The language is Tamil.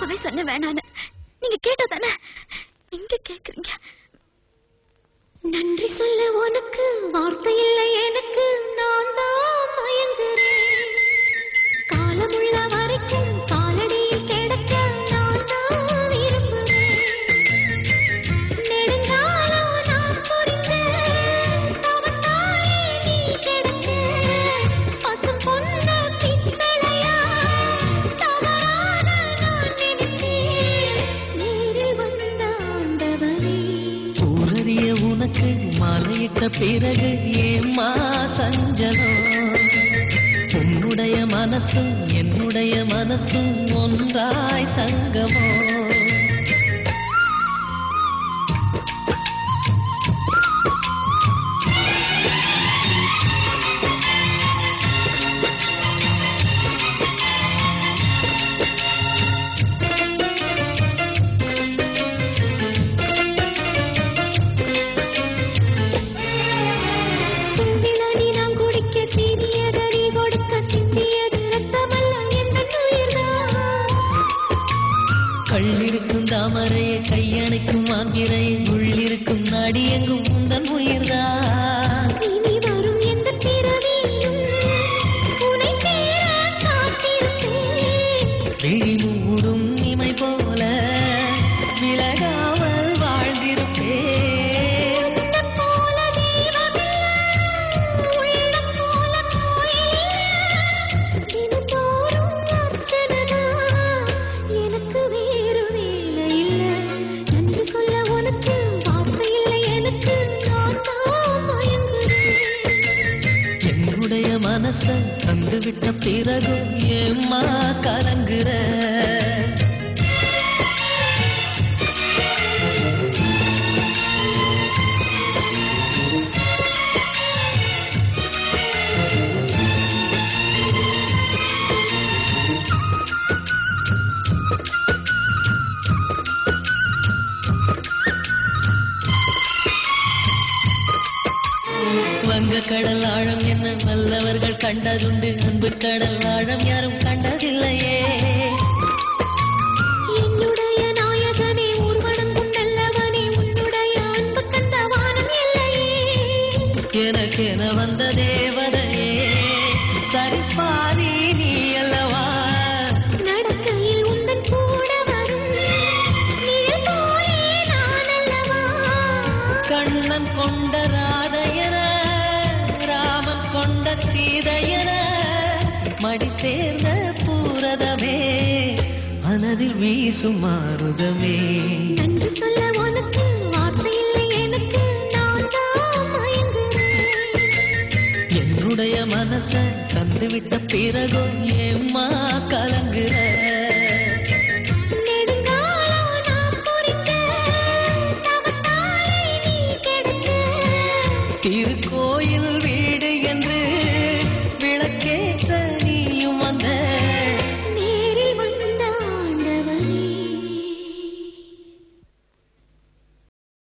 அப்பவே சொன்ன வேணான்னு. நீங்க கேட்டா தானே இங்க கேக்குறீங்க. நன்றி சொல்ல உனக்கு வார்த்தை இல்லை எனக்கு, நான் தான் மயங்குறேன். காலமுள்ள வரைக்கும் காலடியில் கிடக்க நான் தான் விரும்புகிறேன். நெடுங்காலம் நான் புரிஞ்ச தவத்தாலே நீ கிடைச்ச பசும் பொன்ன பித்தளையா தவறாக நான் நினைச்சேன். நேரில் வந்த ஆண்டவனே, ஊரறிய உனக்கு மாலையிட்ட பிறகு ஏம்மா சஞ்சலம்? உன்னுடைய மனசும் என்னுடைய மனசும் ஒன்றாய் சங்கமோ? சிந்தினடி நான் குடிக்க சீனியதறி கொடுக்க சிந்தியது ரத்தமல்ல எந்தன் உயிர்தான். கள்ளிருக்கும் தாமரையை கையணைக்கும் மாந்திரையை உள்ளிருக்கும் நாடி எங்கும் உந்தன் உயிர்தான். இனி வரும் எந்த பிறவியிலும் உன்னை சேர காத்திருப்பேன். விழி மூடும் இமை போல விலகாமல் வாழ்ந்திருப்பேன். உன்னைப் போல தெய்வமில்லை, உள்ளம் போல கோயில். தினந்தோறும் அர்ச்சனைதான், எனக்கு வேறு வேலை இல்லை. நன்றி சொல்ல உனக்கு வார்த்தை இல்லை எனக்கு, நான் தான் மயங்குறேன். என்னுடைய மனச தந்துவிட்ட பிறகும் ஏம்மா கலங்குற? வங்க கடல் ஆழம் என்ன வல்லவர்கள் கண்டதுண்டு, அன்பு கடல் ஆழம் யாரும் கண்டதில்லையே. என்னுடைய நாயகனே, ஊர்வனங்கும் நல்லவனே, உன்னுடைய அன்பு கண்ட வானம் இல்லையே. எனக்கென வந்த தேவதையே சரிபாதி நீ அல்லவா? நடக்கையில் உந்தன் கூட வரும் நிழல் போலே நான் அல்லவா? கண்ணன் கொண்ட ராதையன ராமன் கொண்ட சீதையன மடி சேர்ந்த பூரதமே மனதில் வீசும் மாருதமே. நன்றி சொல்ல உனக்கு வார்த்தை இல்லை எனக்கு, நான் தான் மயங்குறேன். என்னுடைய மனச தந்துவிட்ட பிறகும் ஏம்மா கலங்குற?